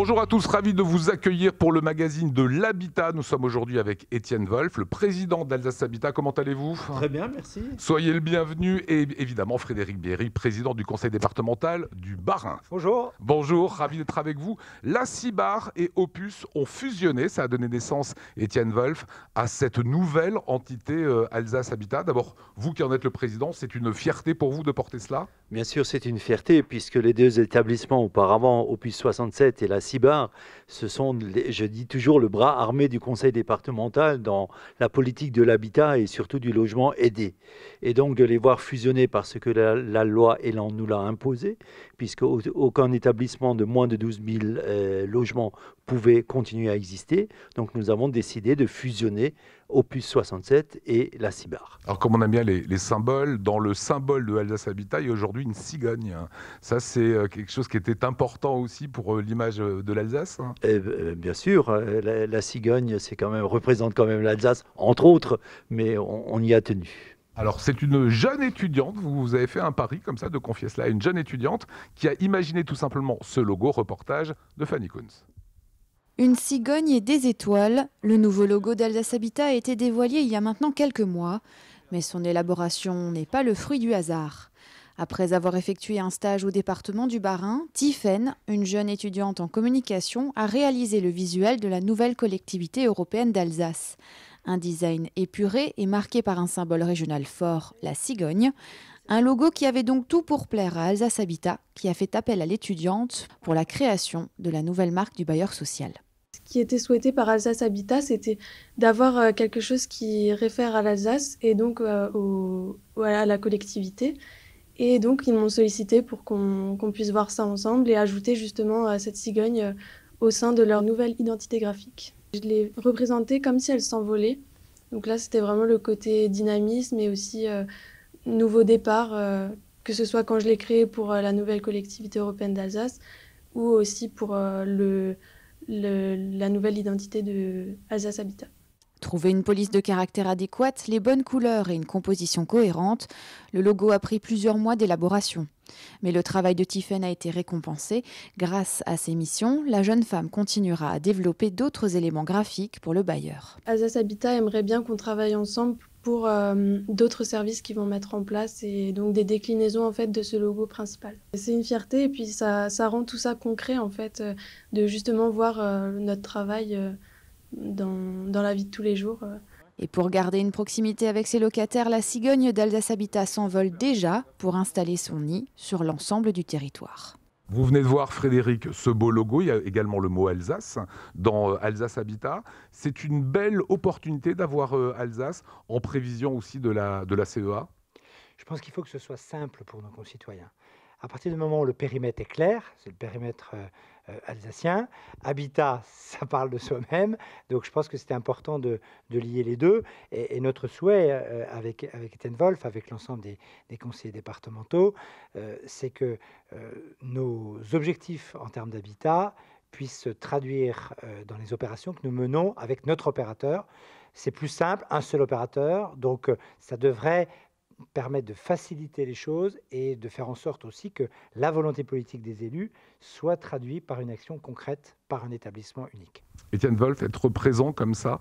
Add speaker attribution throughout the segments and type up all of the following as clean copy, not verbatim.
Speaker 1: Bonjour à tous, ravi de vous accueillir pour le magazine de l'Habitat. Nous sommes aujourd'hui avec Étienne Wolf, le président d'Alsace Habitat. Comment allez-vous?
Speaker 2: Très bien, merci.
Speaker 1: Soyez le bienvenu et évidemment Frédéric Bierry, président du conseil départemental du Bas-Rhin.
Speaker 3: Bonjour.
Speaker 1: Bonjour, ravi d'être avec vous. La Cibar et Opus ont fusionné, ça a donné naissance, Étienne Wolf, à cette nouvelle entité Alsace Habitat. D'abord, vous qui en êtes le président, c'est une fierté pour vous de porter cela?
Speaker 3: Bien sûr, c'est une fierté puisque les deux établissements auparavant, Opus 67 et la Cibar, ce sont, je dis toujours, le bras armé du conseil départemental dans la politique de l'habitat et surtout du logement aidé. Et donc de les voir fusionner parce que la loi Elan nous l'a imposé, puisque aucun établissement de moins de 12 000 logements pouvait continuer à exister. Donc nous avons décidé de fusionner Opus 67 et la Cibar.
Speaker 1: Alors comme on aime bien les symboles, dans le symbole de Alsace Habitat, il y a aujourd'hui une cigogne. Ça, c'est quelque chose qui était important aussi pour l'image de l'Alsace.
Speaker 3: Bien sûr, la cigogne représente quand même l'Alsace, entre autres, mais on y a tenu.
Speaker 1: Alors, c'est une jeune étudiante, vous avez fait un pari comme ça de confier cela à une jeune étudiante qui a imaginé tout simplement ce logo, reportage de Fanny Kunz.
Speaker 4: Une cigogne et des étoiles, le nouveau logo d'Alsace Habitat a été dévoilé il y a maintenant quelques mois, mais son élaboration n'est pas le fruit du hasard. Après avoir effectué un stage au département du Bas-Rhin, Tiffaine, une jeune étudiante en communication, a réalisé le visuel de la nouvelle collectivité européenne d'Alsace. Un design épuré et marqué par un symbole régional fort, la cigogne. Un logo qui avait donc tout pour plaire à Alsace Habitat, qui a fait appel à l'étudiante pour la création de la nouvelle marque du bailleur social.
Speaker 5: Ce qui était souhaité par Alsace Habitat, c'était d'avoir quelque chose qui réfère à l'Alsace et donc à la collectivité. Et donc, ils m'ont sollicité pour qu'on puisse voir ça ensemble et ajouter justement cette cigogne au sein de leur nouvelle identité graphique. Je l'ai représentée comme si elle s'envolait. Donc là, c'était vraiment le côté dynamisme et aussi nouveau départ, que ce soit quand je l'ai créée pour la nouvelle collectivité européenne d'Alsace ou aussi pour la nouvelle identité de Alsace Habitat.
Speaker 4: Trouver une police de caractère adéquate, les bonnes couleurs et une composition cohérente, le logo a pris plusieurs mois d'élaboration. Mais le travail de Tiffaine a été récompensé. Grâce à ses missions, la jeune femme continuera à développer d'autres éléments graphiques pour le bailleur.
Speaker 5: Alsace Habitat aimerait bien qu'on travaille ensemble pour d'autres services qu'ils vont mettre en place et donc des déclinaisons en fait de ce logo principal. C'est une fierté et puis ça rend tout ça concret en fait, de justement voir notre travail dans la vie de tous les jours.
Speaker 4: Et pour garder une proximité avec ses locataires, la cigogne d'Alsace Habitat s'envole déjà pour installer son nid sur l'ensemble du territoire.
Speaker 1: Vous venez de voir, Frédéric, ce beau logo. Il y a également le mot Alsace dans Alsace Habitat. C'est une belle opportunité d'avoir Alsace en prévision aussi de la CEA.
Speaker 2: Je pense qu'il faut que ce soit simple pour nos concitoyens. À partir du moment où le périmètre est clair, c'est le périmètre alsacien, Habitat, ça parle de soi-même, donc je pense que c'était important de lier les deux. Et notre souhait avec Étienne Wolf, avec l'ensemble des conseillers départementaux, c'est que nos objectifs en termes d'habitat puissent se traduire dans les opérations que nous menons avec notre opérateur. C'est plus simple, un seul opérateur, donc ça devrait permettre de faciliter les choses et de faire en sorte aussi que la volonté politique des élus soit traduite par une action concrète, par un établissement unique.
Speaker 1: Étienne Wolf, être présent comme ça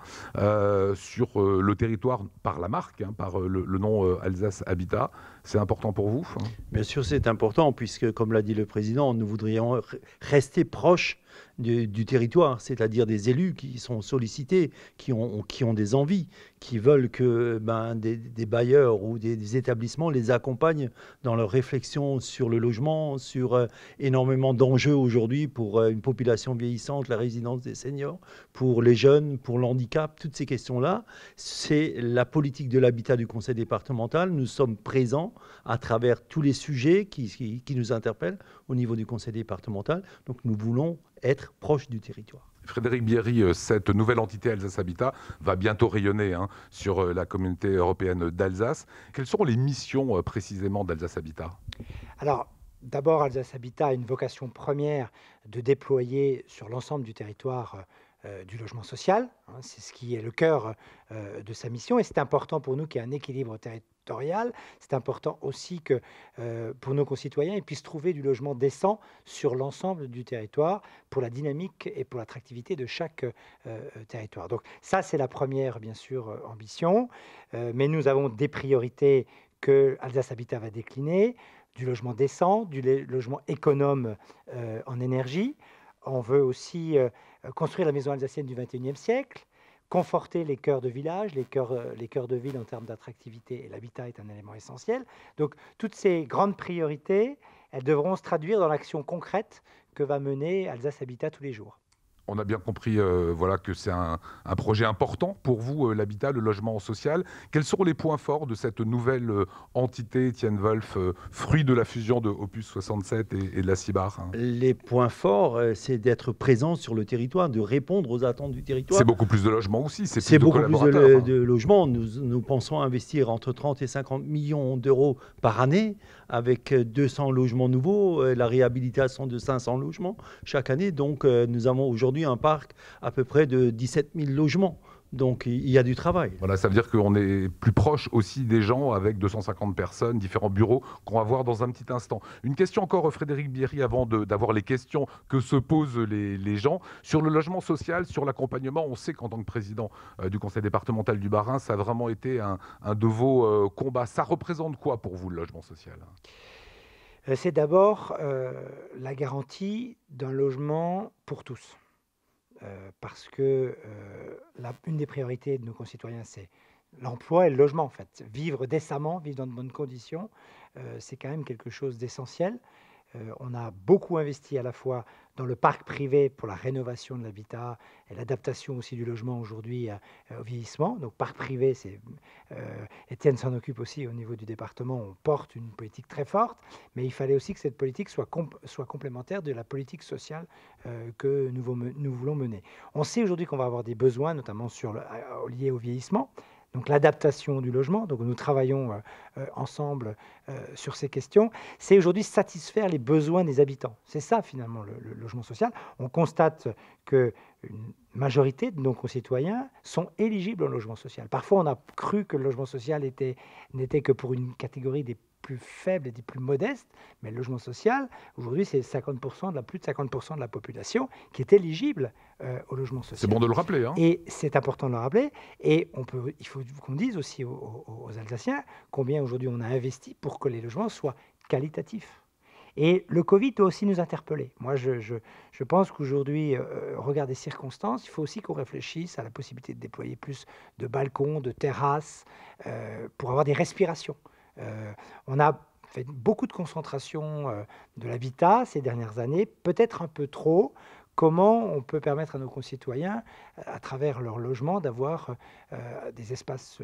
Speaker 1: sur le territoire par la marque, par le nom Alsace Habitat, c'est important pour vous?
Speaker 3: Bien sûr, c'est important puisque, comme l'a dit le président, nous voudrions rester proche du territoire, c'est-à-dire des élus qui sont sollicités, qui ont des envies, qui veulent que des bailleurs ou des établissements les accompagnent dans leur réflexion sur le logement, sur énormément d'enjeux aujourd'hui pour une population vieillissante, la résidence des seniors, pour les jeunes, pour le handicap, toutes ces questions-là. C'est la politique de l'habitat du conseil départemental. Nous sommes présents à travers tous les sujets qui nous interpellent au niveau du conseil départemental. Donc nous voulons être proches du territoire.
Speaker 1: Frédéric Bierry, cette nouvelle entité Alsace Habitat va bientôt rayonner sur la communauté européenne d'Alsace. Quelles seront les missions précisément d'Alsace Habitat?
Speaker 2: Alors, d'abord, Alsace Habitat a une vocation première de déployer sur l'ensemble du territoire du logement social. C'est ce qui est le cœur de sa mission et c'est important pour nous qu'il y ait un équilibre territoriale. C'est important aussi que pour nos concitoyens, ils puissent trouver du logement décent sur l'ensemble du territoire pour la dynamique et pour l'attractivité de chaque territoire. Donc ça, c'est la première, bien sûr, ambition. Mais nous avons des priorités que Alsace Habitat va décliner, du logement décent, du logement économe en énergie. On veut aussi construire la maison alsacienne du XXIe siècle, conforter les cœurs de village, les cœurs de ville en termes d'attractivité, et l'habitat est un élément essentiel. Donc toutes ces grandes priorités, elles devront se traduire dans l'action concrète que va mener Alsace Habitat tous les jours.
Speaker 1: On a bien compris voilà, que c'est un projet important pour vous, l'habitat, le logement social. Quels sont les points forts de cette nouvelle entité, Étienne Wolf, fruit de la fusion de Opus 67 et de la CIBAR, hein?
Speaker 3: Les points forts, c'est d'être présent sur le territoire, de répondre aux attentes du territoire.
Speaker 1: C'est beaucoup plus de logements aussi,
Speaker 3: c'est beaucoup plus de logements. Nous pensons investir entre 30 et 50 millions d'euros par année, avec 200 logements nouveaux, la réhabilitation de 500 logements chaque année. Donc nous avons aujourd'hui un parc à peu près de 17 000 logements. Donc il y a du travail.
Speaker 1: Voilà, ça veut dire qu'on est plus proche aussi des gens avec 250 personnes, différents bureaux qu'on va voir dans un petit instant. Une question encore, Frédéric Bierry, avant d'avoir les questions que se posent les gens. Sur le logement social, sur l'accompagnement, on sait qu'en tant que président du conseil départemental du Bas-Rhin, ça a vraiment été un de vos combats. Ça représente quoi pour vous, le logement social ?
Speaker 2: C'est d'abord la garantie d'un logement pour tous. Parce que une des priorités de nos concitoyens, c'est l'emploi et le logement, en fait. Vivre décemment, vivre dans de bonnes conditions, c'est quand même quelque chose d'essentiel. On a beaucoup investi à la fois dans le parc privé pour la rénovation de l'habitat et l'adaptation aussi du logement aujourd'hui au vieillissement. Donc parc privé, Étienne s'en occupe aussi au niveau du département, on porte une politique très forte, mais il fallait aussi que cette politique soit complémentaire de la politique sociale que nous voulons mener. On sait aujourd'hui qu'on va avoir des besoins, notamment liés au vieillissement. Donc l'adaptation du logement, donc nous travaillons ensemble sur ces questions, c'est aujourd'hui satisfaire les besoins des habitants. C'est ça finalement le logement social. On constate qu'une majorité de nos concitoyens sont éligibles au logement social. Parfois on a cru que le logement social n'était que pour une catégorie des plus faibles et des plus modestes, mais le logement social, aujourd'hui, c'est 50%, plus de 50% de la population qui est éligible au logement social.
Speaker 1: C'est bon de le rappeler. Hein.
Speaker 2: Et c'est important de le rappeler. Et il faut qu'on dise aussi aux Alsaciens combien aujourd'hui on a investi pour que les logements soient qualitatifs. Et le Covid doit aussi nous interpeller. Moi, je pense qu'aujourd'hui, au regard des circonstances, il faut aussi qu'on réfléchisse à la possibilité de déployer plus de balcons, de terrasses, pour avoir des respirations. On a fait beaucoup de concentration de l'habitat ces dernières années, peut-être un peu trop. Comment on peut permettre à nos concitoyens, à travers leur logement, d'avoir des espaces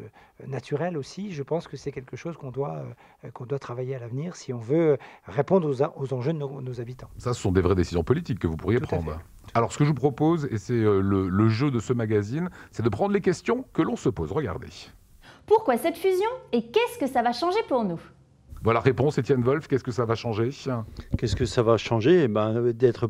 Speaker 2: naturels aussi? Je pense que c'est quelque chose qu'on doit travailler à l'avenir si on veut répondre aux enjeux de nos habitants.
Speaker 1: Ça, ce sont des vraies décisions politiques que vous pourriez prendre. Alors, ce que je vous propose, et c'est le jeu de ce magazine, c'est de prendre les questions que l'on se pose. Regardez.
Speaker 6: Pourquoi cette fusion et qu'est-ce que ça va changer pour nous ?
Speaker 1: Voilà, réponse, Étienne Wolf, qu'est-ce que ça va changer ?
Speaker 3: Qu'est-ce que ça va changer ? D'être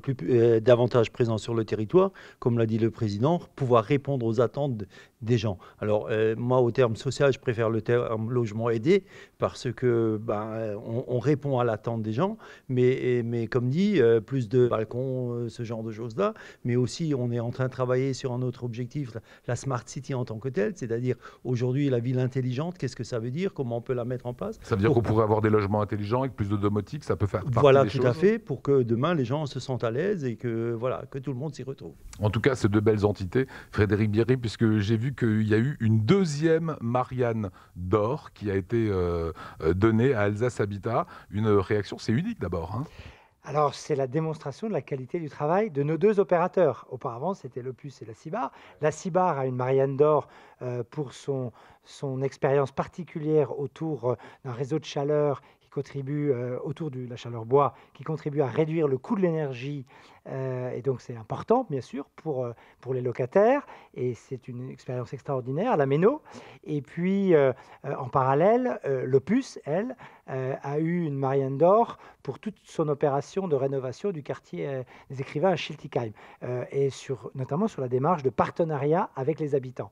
Speaker 3: davantage présent sur le territoire, comme l'a dit le président, pouvoir répondre aux attentes des gens. Alors, moi, au terme social, je préfère le terme logement aidé, parce que on répond à l'attente des gens, mais comme dit, plus de balcons, ce genre de choses-là, mais aussi, on est en train de travailler sur un autre objectif, la Smart City en tant que telle, c'est-à-dire, aujourd'hui, la ville intelligente, qu'est-ce que ça veut dire ? Comment on peut la mettre en place ?
Speaker 1: Ça veut dire qu'on pourrait avoir des logements intelligents avec plus de domotique, ça peut faire partie
Speaker 3: voilà,
Speaker 1: des choses.
Speaker 3: Voilà, tout à fait, pour que demain, les gens se sentent à l'aise et que tout le monde s'y retrouve.
Speaker 1: En tout cas, ces deux belles entités, Frédéric Bierry, puisque j'ai vu qu'il y a eu une deuxième Marianne d'or qui a été donnée à Alsace Habitat. Une réaction, c'est unique d'abord. Hein.
Speaker 2: Alors, c'est la démonstration de la qualité du travail de nos deux opérateurs. Auparavant, c'était l'Opus et la CIBAR. La CIBAR a une Marianne d'or pour son expérience particulière autour d'un réseau de chaleur qui contribue, autour de la chaleur bois, qui contribue à réduire le coût de l'énergie. Et donc, c'est important, bien sûr, pour les locataires. Et c'est une expérience extraordinaire, la Méno. Et puis, en parallèle, l'Opus, elle, a eu une Marianne d'or pour toute son opération de rénovation du quartier des écrivains à Schiltigheim, et notamment sur la démarche de partenariat avec les habitants.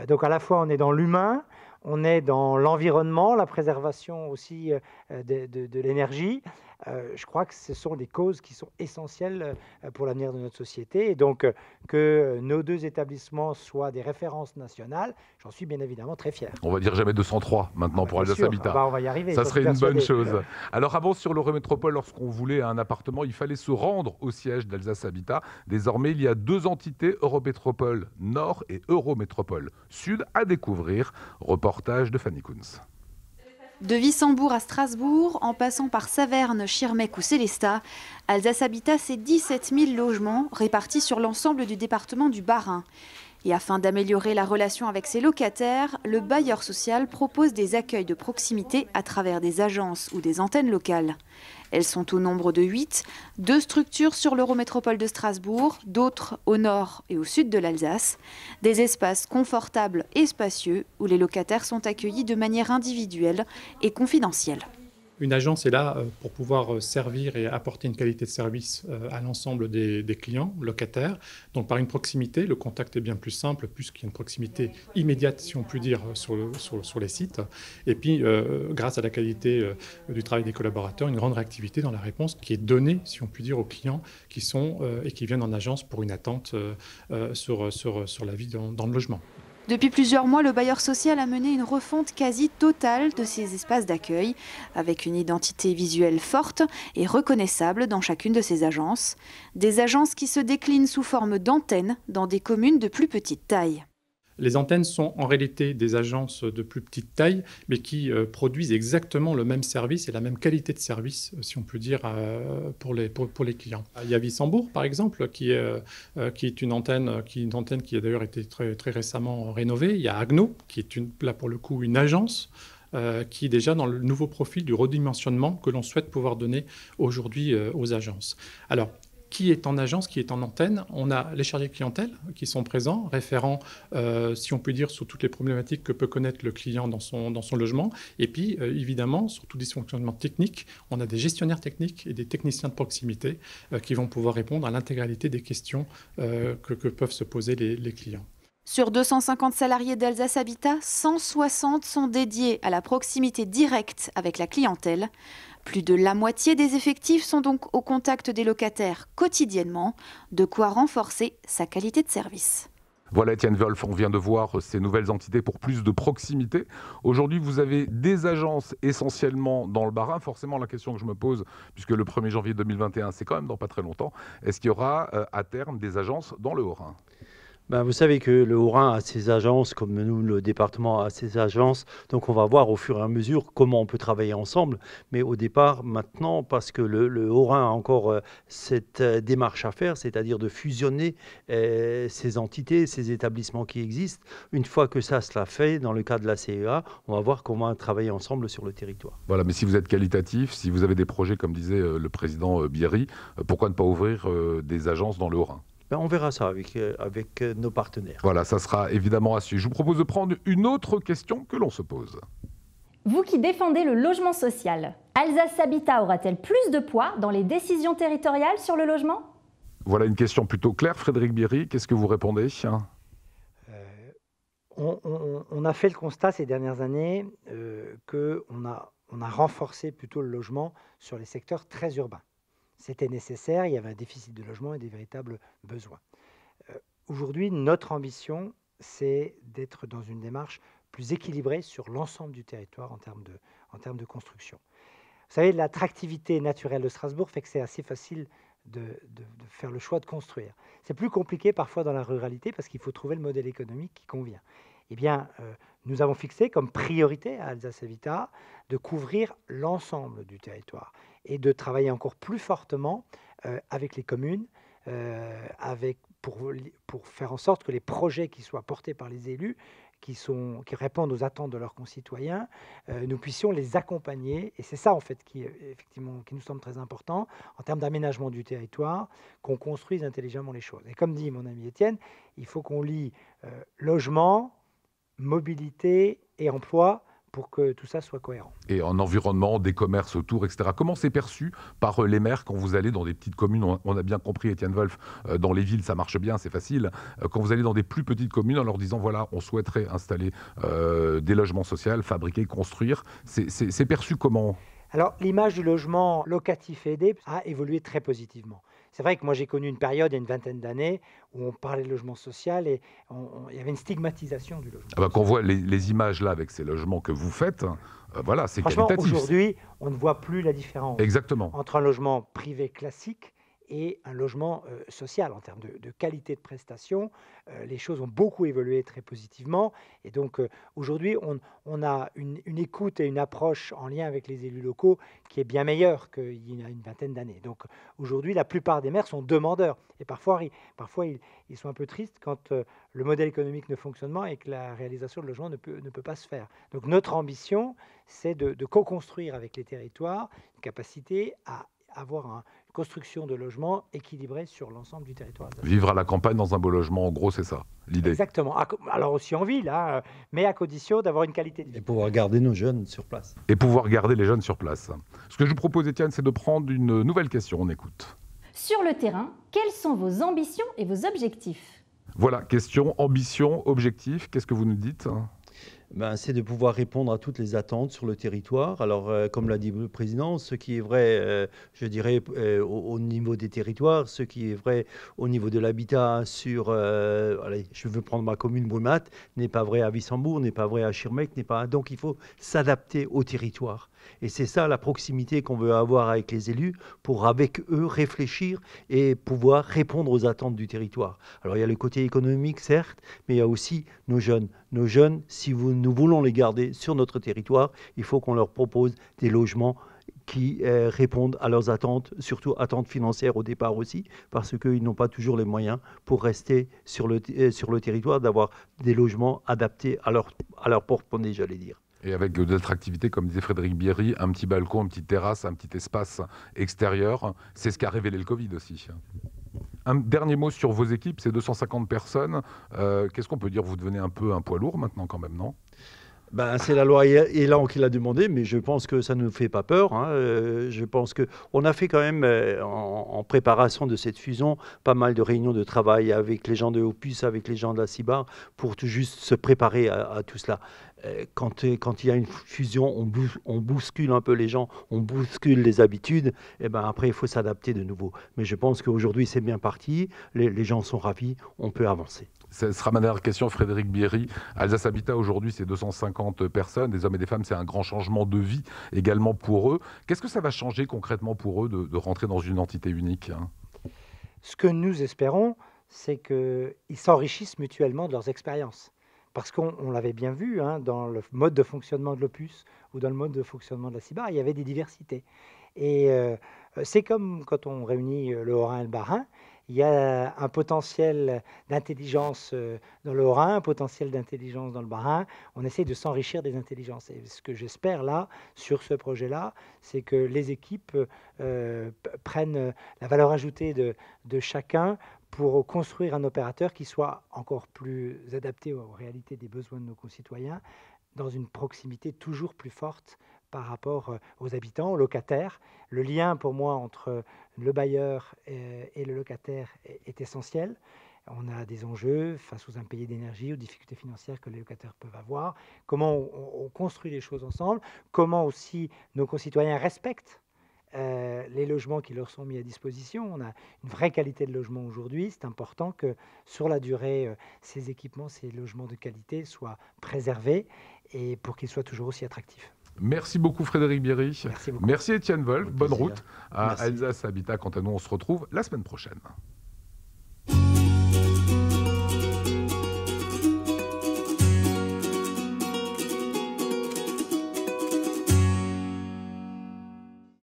Speaker 2: Donc à la fois on est dans l'humain, on est dans l'environnement, la préservation aussi de l'énergie. Je crois que ce sont des causes qui sont essentielles pour l'avenir de notre société. Et donc, que nos deux établissements soient des références nationales, j'en suis bien évidemment très fier.
Speaker 1: On va dire jamais 203 maintenant pour Alsace Habitat.
Speaker 2: On va y arriver.
Speaker 1: Ça serait une bonne chose. Alors avant, sur l'Eurométropole, lorsqu'on voulait un appartement, il fallait se rendre au siège d'Alsace Habitat. Désormais, il y a 2 entités, Eurométropole Nord et Eurométropole Sud, à découvrir. Reportage de Fanny Kunz.
Speaker 4: De Wissembourg à Strasbourg, en passant par Saverne, Schirmeck ou Sélestat, Alsace Habitat, c'est 17 000 logements répartis sur l'ensemble du département du Bas-Rhin. Et afin d'améliorer la relation avec ses locataires, le bailleur social propose des accueils de proximité à travers des agences ou des antennes locales. Elles sont au nombre de 8, 2 structures sur l'Eurométropole de Strasbourg, d'autres au nord et au sud de l'Alsace. Des espaces confortables et spacieux où les locataires sont accueillis de manière individuelle et confidentielle.
Speaker 7: Une agence est là pour pouvoir servir et apporter une qualité de service à l'ensemble des clients, locataires. Donc par une proximité, le contact est bien plus simple, puisqu'il y a une proximité immédiate, si on peut dire, sur les sites. Et puis, grâce à la qualité du travail des collaborateurs, une grande réactivité dans la réponse qui est donnée, si on peut dire, aux clients qui sont et qui viennent en agence pour une attente sur la vie dans le logement.
Speaker 4: Depuis plusieurs mois, le bailleur social a mené une refonte quasi totale de ses espaces d'accueil, avec une identité visuelle forte et reconnaissable dans chacune de ses agences. Des agences qui se déclinent sous forme d'antennes dans des communes de plus petite taille.
Speaker 7: Les antennes sont en réalité des agences de plus petite taille, mais qui produisent exactement le même service et la même qualité de service, si on peut dire, pour les clients. Il y a Wissembourg, par exemple, qui est une antenne qui a d'ailleurs été très, très récemment rénovée. Il y a Agno, qui est là pour le coup une agence, qui est déjà dans le nouveau profil du redimensionnement que l'on souhaite pouvoir donner aujourd'hui aux agences. Alors, qui est en agence, qui est en antenne? On a les chargés de clientèle qui sont présents, référents, si on peut dire, sur toutes les problématiques que peut connaître le client dans son logement. Et puis, évidemment, sur tout dysfonctionnement technique, on a des gestionnaires techniques et des techniciens de proximité qui vont pouvoir répondre à l'intégralité des questions que peuvent se poser les clients.
Speaker 4: Sur 250 salariés d'Alsace Habitat, 160 sont dédiés à la proximité directe avec la clientèle. Plus de la moitié des effectifs sont donc au contact des locataires quotidiennement, de quoi renforcer sa qualité de service.
Speaker 1: Voilà Étienne Wolf, on vient de voir ces nouvelles entités pour plus de proximité. Aujourd'hui, vous avez des agences essentiellement dans le Bas-Rhin. Forcément, la question que je me pose, puisque le 1er janvier 2021, c'est quand même dans pas très longtemps, est-ce qu'il y aura à terme des agences dans le Haut-Rhin ?
Speaker 3: Vous savez que le Haut-Rhin a ses agences, comme nous, le département a ses agences. Donc, on va voir au fur et à mesure comment on peut travailler ensemble. Mais au départ, maintenant, parce que le Haut-Rhin a encore cette démarche à faire, c'est-à-dire de fusionner ces entités, ces établissements qui existent. Une fois que ça sera fait, dans le cadre de la CEA, on va voir comment travailler ensemble sur le territoire.
Speaker 1: Voilà, mais si vous êtes qualitatif, si vous avez des projets, comme disait le président Bierry, pourquoi ne pas ouvrir des agences dans le Haut-Rhin ?
Speaker 3: On verra ça avec nos partenaires.
Speaker 1: Voilà, ça sera évidemment à suivre. Je vous propose de prendre une autre question que l'on se pose.
Speaker 6: Vous qui défendez le logement social, Alsace Habitat aura-t-elle plus de poids dans les décisions territoriales sur le logement?
Speaker 1: Voilà une question plutôt claire. Frédéric Bierry, qu'est-ce que vous répondez ?
Speaker 2: On a fait le constat ces dernières années qu'on a renforcé plutôt le logement sur les secteurs très urbains. C'était nécessaire, il y avait un déficit de logement et des véritables besoins. Aujourd'hui, notre ambition, c'est d'être dans une démarche plus équilibrée sur l'ensemble du territoire en termes de construction. Vous savez, l'attractivité naturelle de Strasbourg fait que c'est assez facile de faire le choix de construire. C'est plus compliqué parfois dans la ruralité parce qu'il faut trouver le modèle économique qui convient. Eh bien, nous avons fixé comme priorité à Alsace Habitat de couvrir l'ensemble du territoire et de travailler encore plus fortement avec les communes, pour faire en sorte que les projets qui soient portés par les élus, qui répondent aux attentes de leurs concitoyens, nous puissions les accompagner. Et c'est ça, en fait, qui nous semble très important en termes d'aménagement du territoire, qu'on construise intelligemment les choses. Et comme dit mon ami Étienne, il faut qu'on lie logement, mobilité et emploi pour que tout ça soit cohérent.
Speaker 1: Et en environnement, des commerces autour, etc. Comment c'est perçu par les maires quand vous allez dans des petites communes? On a bien compris, Étienne Wolf, dans les villes, ça marche bien, c'est facile. Quand vous allez dans des plus petites communes en leur disant, voilà, on souhaiterait installer des logements sociaux, fabriquer, construire, c'est perçu comment?
Speaker 2: Alors, l'image du logement locatif aidé a évolué très positivement. C'est vrai que moi, j'ai connu une période, il y a une vingtaine d'années, où on parlait de logement social et il y avait une stigmatisation du logement.
Speaker 1: Quand on voit les images là avec ces logements que vous faites, voilà, c'est
Speaker 2: franchement,
Speaker 1: qualitatif.
Speaker 2: Aujourd'hui, on ne voit plus la différence entre un logement privé classique et un logement social. En termes de qualité de prestation, les choses ont beaucoup évolué très positivement. Et donc aujourd'hui, on a une écoute et une approche en lien avec les élus locaux qui est bien meilleure qu'il y a une vingtaine d'années. Donc aujourd'hui, la plupart des maires sont demandeurs. Et parfois ils sont un peu tristes quand le modèle économique ne fonctionne pas et que la réalisation de logement ne peut pas se faire. Donc notre ambition, c'est de co-construire avec les territoires une capacité à avoir une construction de logements équilibrée sur l'ensemble du territoire.
Speaker 1: Vivre à la campagne dans un beau logement, en gros, c'est ça, l'idée.
Speaker 2: Exactement. Alors aussi en ville, hein, mais à condition d'avoir une qualité de vie.
Speaker 3: Et pouvoir garder nos jeunes sur place.
Speaker 1: Et pouvoir garder les jeunes sur place. Ce que je vous propose, Étienne, c'est de prendre une nouvelle question. On écoute.
Speaker 6: Sur le terrain, quelles sont vos ambitions et vos objectifs?
Speaker 1: Voilà, question, ambition, objectif. Qu'est-ce que vous nous dites ?
Speaker 3: C'est de pouvoir répondre à toutes les attentes sur le territoire. Alors, comme l'a dit le président, ce qui est vrai, je dirais, au niveau des territoires, ce qui est vrai au niveau de l'habitat sur, allez, je veux prendre ma commune Brumat, n'est pas vrai à Wissembourg, n'est pas vrai à Schirmeck, n'est pas. Donc, il faut s'adapter au territoire. Et c'est ça la proximité qu'on veut avoir avec les élus pour, avec eux, réfléchir et pouvoir répondre aux attentes du territoire. Alors, il y a le côté économique, certes, mais il y a aussi nos jeunes. Nos jeunes, si nous voulons les garder sur notre territoire, il faut qu'on leur propose des logements qui répondent à leurs attentes, surtout attentes financières au départ aussi, parce qu'ils n'ont pas toujours les moyens pour rester sur le territoire, d'avoir des logements adaptés à leur porte-monnaie, j'allais dire.
Speaker 1: Et avec de l'attractivité, comme disait Frédéric Bierry, un petit balcon, une petite terrasse, un petit espace extérieur, c'est ce qu'a révélé le Covid aussi. Un dernier mot sur vos équipes, c'est 250 personnes. Qu'est-ce qu'on peut dire? Vous devenez un peu un poids lourd maintenant quand même, non?
Speaker 3: C'est la loi Elan qui l'a demandé, mais je pense que ça ne nous fait pas peur. Hein. Je pense qu'on a fait quand même, en préparation de cette fusion, pas mal de réunions de travail avec les gens de Opus, avec les gens de la CIBAR, pour tout juste se préparer à tout cela. Quand il y a une fusion, on bouscule un peu les gens, on bouscule les habitudes, et après il faut s'adapter de nouveau. Mais je pense qu'aujourd'hui c'est bien parti, les gens sont ravis, on peut avancer.
Speaker 1: Ce sera ma dernière question, Frédéric Bierry. Alsace Habitat, aujourd'hui, c'est 250 personnes, des hommes et des femmes. C'est un grand changement de vie également pour eux. Qu'est-ce que ça va changer concrètement pour eux de rentrer dans une entité unique, hein?
Speaker 2: Ce que nous espérons, c'est qu'ils s'enrichissent mutuellement de leurs expériences. Parce qu'on l'avait bien vu, hein, dans le mode de fonctionnement de l'Opus ou dans le mode de fonctionnement de la CIBAR, il y avait des diversités. Et c'est comme quand on réunit le Haut-Rhin et le Bas-Rhin. Il y a un potentiel d'intelligence dans le Haut-Rhin, un potentiel d'intelligence dans le Bas-Rhin. On essaie de s'enrichir des intelligences. Et ce que j'espère là, sur ce projet-là, c'est que les équipes prennent la valeur ajoutée de chacun pour construire un opérateur qui soit encore plus adapté aux réalités des besoins de nos concitoyens, dans une proximité toujours plus forte par rapport aux habitants, aux locataires. Le lien, pour moi, entre le bailleur et le locataire est essentiel. On a des enjeux face aux impayés d'énergie, aux difficultés financières que les locataires peuvent avoir. Comment on construit les choses ensemble. Comment aussi nos concitoyens respectent les logements qui leur sont mis à disposition. On a une vraie qualité de logement aujourd'hui. C'est important que sur la durée, ces équipements, ces logements de qualité soient préservés et pour qu'ils soient toujours aussi attractifs.
Speaker 1: Merci beaucoup Frédéric Bierry.
Speaker 2: Merci beaucoup.
Speaker 1: Merci Étienne Wolf. Bonne route à
Speaker 3: Merci.
Speaker 1: Alsace Habitat. Quant à nous, on se retrouve la semaine prochaine.